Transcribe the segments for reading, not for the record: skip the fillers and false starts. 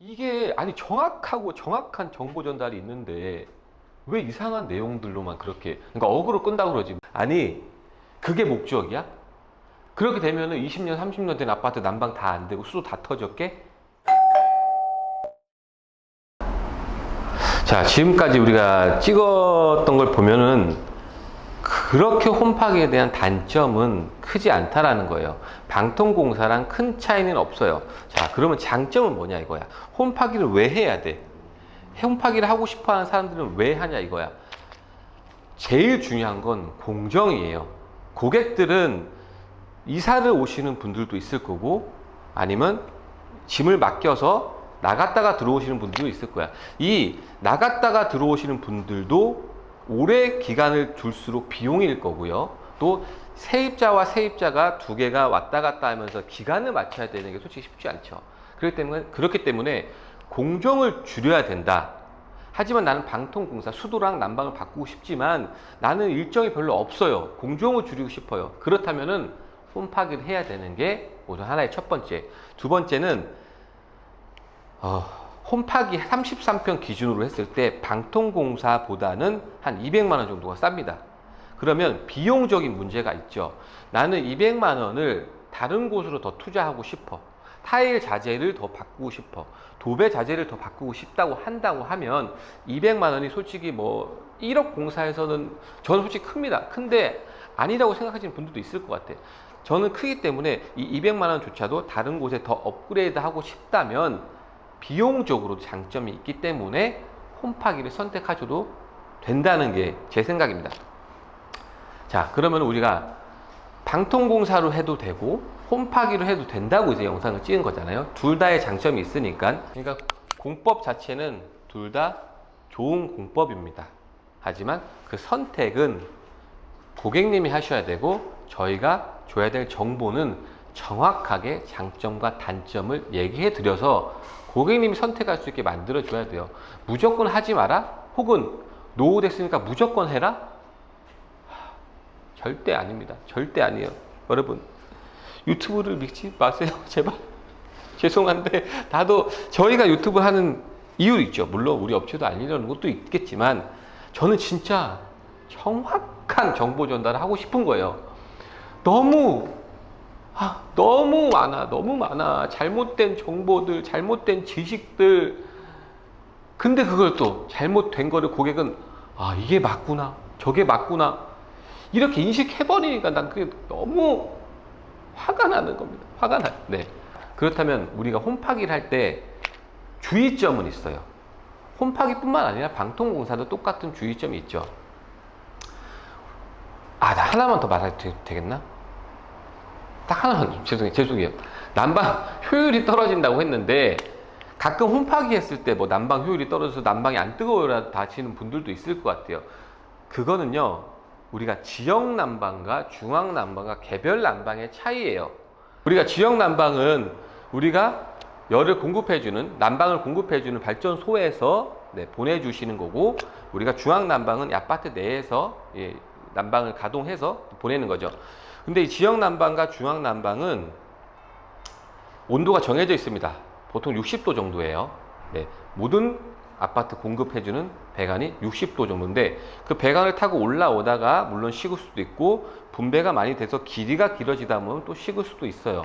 이게 아니 정확하고 정확한 정보 전달이 있는데 왜 이상한 내용들로만 그렇게 그러니까 어그로 끈다고 그러지. 아니 그게 목적이야? 그렇게 되면은 20년 30년 된 아파트 난방 다 안 되고 수도 다 터졌게? 자, 지금까지 우리가 찍었던 걸 보면은 그렇게 홈파기에 대한 단점은 크지 않다라는 거예요. 방통공사랑 큰 차이는 없어요. 자, 그러면 장점은 뭐냐 이거야. 홈파기를 왜 해야 돼? 홈파기를 하고 싶어 하는 사람들은 왜 하냐 이거야. 제일 중요한 건 공정이에요. 고객들은 이사를 오시는 분들도 있을 거고 아니면 짐을 맡겨서 나갔다가 들어오시는 분들도 있을 거야. 이 나갔다가 들어오시는 분들도 오래 기간을 둘수록 비용일 거고요. 또 세입자와 세입자가 두 개가 왔다 갔다 하면서 기간을 맞춰야 되는 게 솔직히 쉽지 않죠. 그렇기 때문에 공정을 줄여야 된다. 하지만 나는 방통공사 수도랑 난방을 바꾸고 싶지만 나는 일정이 별로 없어요. 공정을 줄이고 싶어요. 그렇다면은 홈파기를 해야 되는 게 우선 하나의 첫 번째. 두 번째는 홈파기 33평 기준으로 했을 때 방통공사보다는 한 200만 원 정도가 쌉니다. 그러면 비용적인 문제가 있죠. 나는 200만 원을 다른 곳으로 더 투자하고 싶어. 타일 자재를 더 바꾸고 싶어. 도배 자재를 더 바꾸고 싶다고 한다고 하면 200만 원이 솔직히 뭐 1억 공사에서는 저는 솔직히 큽니다. 큰데 아니라고 생각하시는 분들도 있을 것 같아요. 저는 크기 때문에 이 200만 원조차도 다른 곳에 더 업그레이드 하고 싶다면 비용적으로 장점이 있기 때문에 홈파기를 선택하셔도 된다는 게 제 생각입니다. 자, 그러면 우리가 방통공사로 해도 되고 홈파기로 해도 된다고 이제 영상을 찍은 거잖아요. 둘 다의 장점이 있으니까. 그러니까 공법 자체는 둘 다 좋은 공법입니다. 하지만 그 선택은 고객님이 하셔야 되고 저희가 줘야 될 정보는 정확하게 장점과 단점을 얘기해 드려서 고객님이 선택할 수 있게 만들어 줘야 돼요. 무조건 하지 마라 혹은 노후 됐으니까 무조건 해라, 절대 아닙니다. 절대 아니에요. 여러분 유튜브를 믿지 마세요. 제발. 죄송한데 나도 저희가 유튜브 하는 이유 있죠. 물론 우리 업체도 알리려는 것도 있겠지만 저는 진짜 정확한 정보 전달을 하고 싶은 거예요. 너무 너무 많아. 잘못된 정보들, 잘못된 지식들. 근데 그걸 또 잘못된 거를 고객은 이게 맞구나, 저게 맞구나 이렇게 인식해버리니까 난 그게 너무 화가 나는 겁니다. 화가 나요. 네. 그렇다면 우리가 홈파기를 할 때 주의점은 있어요. 홈파기뿐만 아니라 방통공사도 똑같은 주의점이 있죠. 나 하나만 더 말해도 되겠나? 딱 하나만. 죄송해요. 난방 효율이 떨어진다고 했는데 가끔 홈파기 했을 때 뭐 난방 효율이 떨어져서 난방이 안 뜨거워라 다치는 분들도 있을 것 같아요. 그거는요, 우리가 지역 난방과 중앙 난방과 개별 난방의 차이예요. 우리가 지역 난방은 우리가 열을 공급해주는, 난방을 공급해주는 발전소에서 보내주시는 거고, 우리가 중앙 난방은 아파트 내에서 난방을 가동해서 보내는 거죠. 근데 이 지역 난방과 중앙 난방은 온도가 정해져 있습니다. 보통 60도 정도예요. 모든 아파트 공급해주는 배관이 60도 정도인데 그 배관을 타고 올라오다가 물론 식을 수도 있고 분배가 많이 돼서 길이가 길어지다 보면 또 식을 수도 있어요.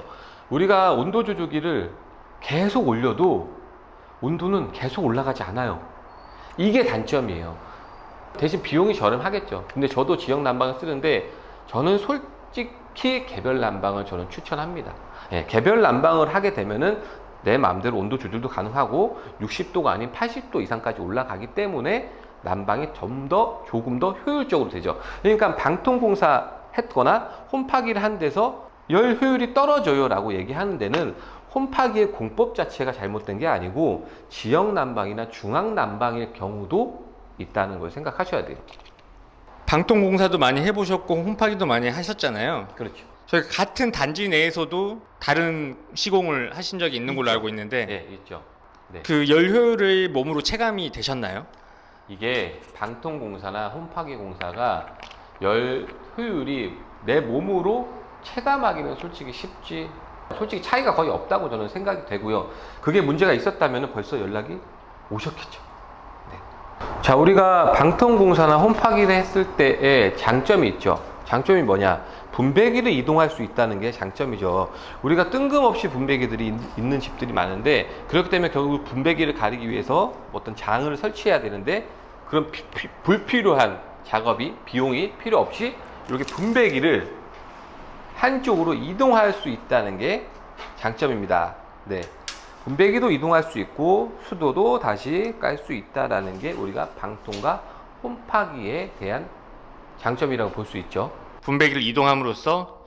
우리가 온도 조절기를 계속 올려도 온도는 계속 올라가지 않아요. 이게 단점이에요. 대신 비용이 저렴하겠죠. 근데 저도 지역 난방을 쓰는데 저는 솔직히 개별 난방을 저는 추천합니다. 개별 난방을 하게 되면은 내 마음대로 온도 조절도 가능하고 60도가 아닌 80도 이상까지 올라가기 때문에 난방이 조금 더 효율적으로 되죠. 그러니까 방통공사 했거나 홈파기를 한 데서 열 효율이 떨어져요 라고 얘기하는 데는 홈파기의 공법 자체가 잘못된 게 아니고 지역 난방이나 중앙 난방일 경우도 있다는 걸 생각하셔야 돼요. 방통공사도 많이 해보셨고 홈파기도 많이 하셨잖아요. 그렇죠. 저희 같은 단지 내에서도 다른 시공을 하신 적이 있는 걸로 알고 있는데 네, 있죠. 네. 그 열 효율을 몸으로 체감이 되셨나요? 이게 방통공사나 홈파기 공사가 열 효율이 내 몸으로 체감하기는 솔직히 쉽지 솔직히 차이가 거의 없다고 저는 생각이 되고요. 그게 문제가 있었다면 벌써 연락이 오셨겠죠. 네. 자, 우리가 방통공사나 홈파기를 했을 때의 장점이 있죠. 장점이 뭐냐? 분배기를 이동할 수 있다는 게 장점이죠. 우리가 뜬금없이 분배기들이 있는 집들이 많은데, 그렇기 때문에 결국 분배기를 가리기 위해서 어떤 장을 설치해야 되는데, 그런 불필요한 작업이, 비용이 필요 없이 이렇게 분배기를 한쪽으로 이동할 수 있다는 게 장점입니다. 네. 분배기도 이동할 수 있고 수도도 다시 깔 수 있다는 게 우리가 방통과 홈파기에 대한 장점이라고 볼 수 있죠. 분배기를 이동함으로써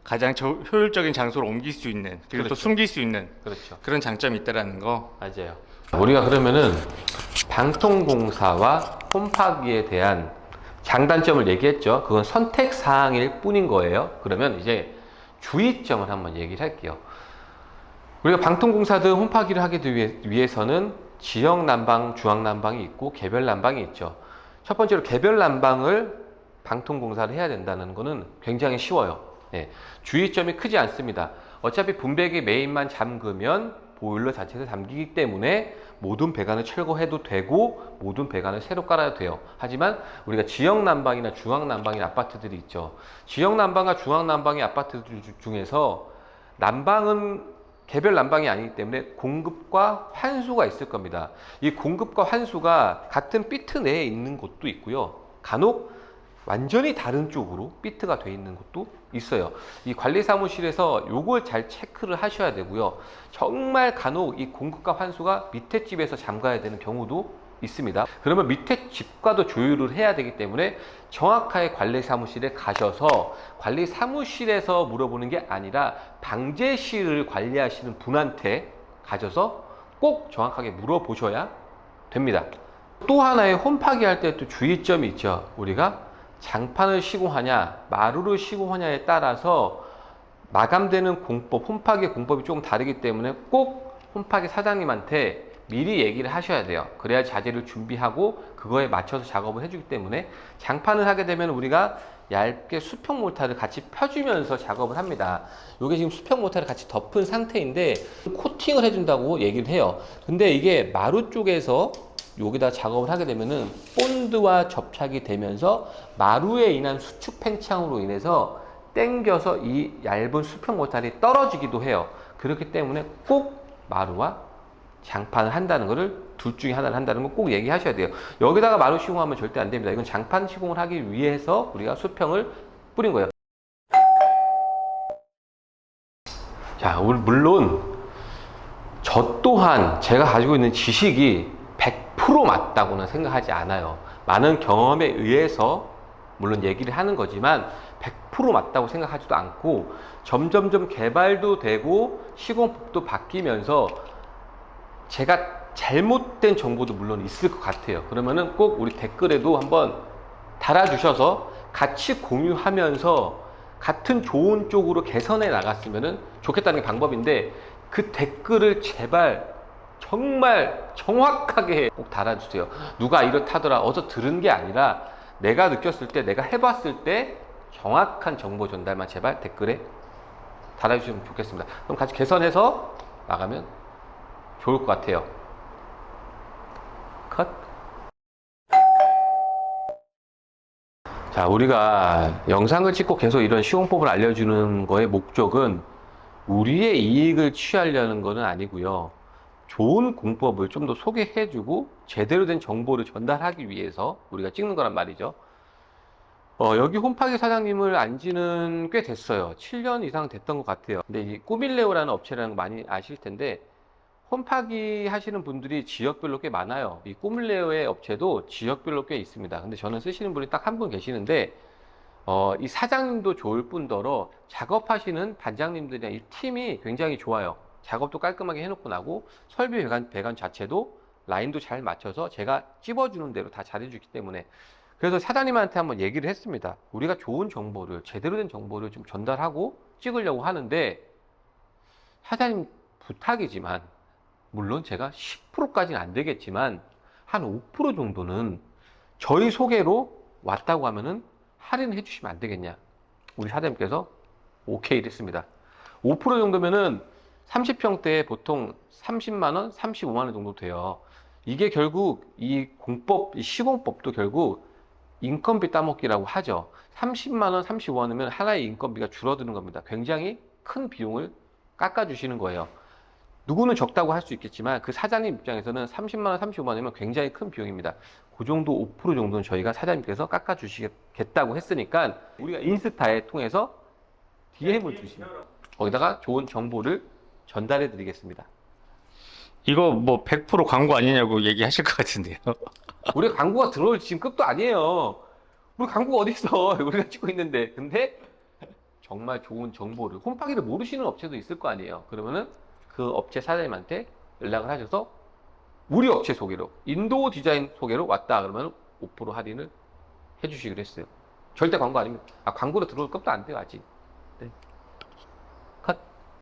가장 효율적인 장소로 옮길 수 있는, 그리고 또 그렇죠. 숨길 수 있는 그렇죠. 그런 장점이 있다라는 거. 맞아요. 우리가 그러면은 방통공사와 홈파기에 대한 장단점을 얘기했죠. 그건 선택 사항일 뿐인 거예요. 그러면 이제 주의점을 한번 얘기를 할게요. 우리가 방통공사든 홈파기를 하기 위해서는 지역 난방, 중앙 난방이 있고 개별 난방이 있죠. 첫 번째로 개별 난방을 방통공사를 해야 된다는 거는 굉장히 쉬워요. 예, 주의점이 크지 않습니다. 어차피 분배기 메인만 잠그면 보일러 자체를 잠기기 때문에 모든 배관을 철거해도 되고 모든 배관을 새로 깔아도 돼요. 하지만 우리가 지역 난방이나 중앙 난방인 아파트들이 있죠. 지역 난방과 중앙 난방의 아파트들 중에서 난방은 개별 난방이 아니기 때문에 공급과 환수가 있을 겁니다. 이 공급과 환수가 같은 비트 내에 있는 곳도 있고요. 간혹 완전히 다른 쪽으로 비트가 돼 있는 곳도 있어요. 이 관리사무실에서 요걸 잘 체크를 하셔야 되고요. 정말 간혹 이 공급과 환수가 밑에 집에서 잠가야 되는 경우도 있습니다. 그러면 밑에 집과도 조율을 해야 되기 때문에 정확하게 관리사무실에 가셔서 관리사무실에서 물어보는 게 아니라 방제실을 관리하시는 분한테 가셔서 꼭 정확하게 물어보셔야 됩니다. 또 하나의 홈파기 할 때 또 주의점이 있죠. 우리가 장판을 시공하냐 마루를 시공하냐에 따라서 마감되는 공법, 홈파기 공법이 조금 다르기 때문에 꼭 홈파기 사장님한테 미리 얘기를 하셔야 돼요. 그래야 자재를 준비하고 그거에 맞춰서 작업을 해주기 때문에 장판을 하게 되면 우리가 얇게 수평 몰타를 같이 펴주면서 작업을 합니다. 이게 지금 수평 몰타를 같이 덮은 상태인데 코팅을 해준다고 얘기를 해요. 근데 이게 마루 쪽에서 여기다 작업을 하게 되면은 본드와 접착이 되면서 마루에 인한 수축 팽창으로 인해서 당겨서 이 얇은 수평 모탈이 떨어지기도 해요. 그렇기 때문에 꼭 마루와 장판을 한다는 것을 둘 중에 하나를 한다는 거 꼭 얘기하셔야 돼요. 여기다가 마루 시공하면 절대 안 됩니다. 이건 장판 시공을 하기 위해서 우리가 수평을 뿌린 거예요. 자, 물론 저 또한 제가 가지고 있는 지식이 100% 맞다고는 생각하지 않아요. 많은 경험에 의해서 물론 얘기를 하는 거지만 100% 맞다고 생각하지도 않고 점점점 개발도 되고 시공법도 바뀌면서 제가 잘못된 정보도 물론 있을 것 같아요. 그러면은 꼭 우리 댓글에도 한번 달아주셔서 같이 공유하면서 같은 좋은 쪽으로 개선해 나갔으면 좋겠다는 게 방법인데 그 댓글을 제발 정말 정확하게 꼭 달아주세요. 누가 이렇다더라 어서 들은 게 아니라 내가 느꼈을 때 내가 해봤을 때 정확한 정보 전달만 제발 댓글에 달아주시면 좋겠습니다. 그럼 같이 개선해서 나가면 좋을 것 같아요. 컷. 자, 우리가 영상을 찍고 계속 이런 시공법을 알려주는 거의 목적은 우리의 이익을 취하려는 것은 아니고요. 좋은 공법을 좀 더 소개해주고 제대로 된 정보를 전달하기 위해서 우리가 찍는 거란 말이죠. 여기 홈파기 사장님을 안 지는 꽤 됐어요. 7년 이상 됐던 것 같아요. 근데 이 꾸밀레오라는 업체라는 거 많이 아실 텐데 홈파기 하시는 분들이 지역별로 꽤 많아요. 이 꾸밀레오의 업체도 지역별로 꽤 있습니다. 근데 저는 쓰시는 분이 딱 한 분 계시는데 이 사장님도 좋을 뿐더러 작업하시는 반장님들이랑 이 팀이 굉장히 좋아요. 작업도 깔끔하게 해놓고 나고 설비 배관 자체도 라인도 잘 맞춰서 제가 찝어주는 대로 다 잘해주기 때문에 그래서 사장님한테 한번 얘기를 했습니다. 우리가 좋은 정보를 제대로 된 정보를 좀 전달하고 찍으려고 하는데 사장님 부탁이지만 물론 제가 10%까지는 안 되겠지만 한 5% 정도는 저희 소개로 왔다고 하면은 할인해 주시면 안 되겠냐. 우리 사장님께서 오케이를 했습니다. 5% 정도면은 30평대에 보통 30만 원, 35만 원 정도 돼요. 이게 결국 이 공법, 이 시공법도 결국 인건비 따먹기라고 하죠. 30만 원, 35만 원이면 하나의 인건비가 줄어드는 겁니다. 굉장히 큰 비용을 깎아주시는 거예요. 누구는 적다고 할 수 있겠지만 그 사장님 입장에서는 30만 원, 35만 원이면 굉장히 큰 비용입니다. 그 정도 5% 정도는 저희가 사장님께서 깎아주시겠다고 했으니까 우리가 인스타에 통해서 DM을 주시면 거기다가 좋은 정보를 전달해 드리겠습니다. 이거 뭐 100% 광고 아니냐고 얘기하실 것 같은데요. 우리가 광고가 들어올 지금 급도 아니에요. 우리 광고가 어디 있어? 우리가 찍고 있는데. 근데 정말 좋은 정보를 홈파기를 모르시는 업체도 있을 거 아니에요. 그러면은 그 업체 사장님한테 연락을 하셔서 우리 업체 소개로 인도 디자인 소개로 왔다 그러면 5% 할인을 해주시기로 했어요. 절대 광고 아닙니다. 광고로 들어올 것도 안 돼요 아직.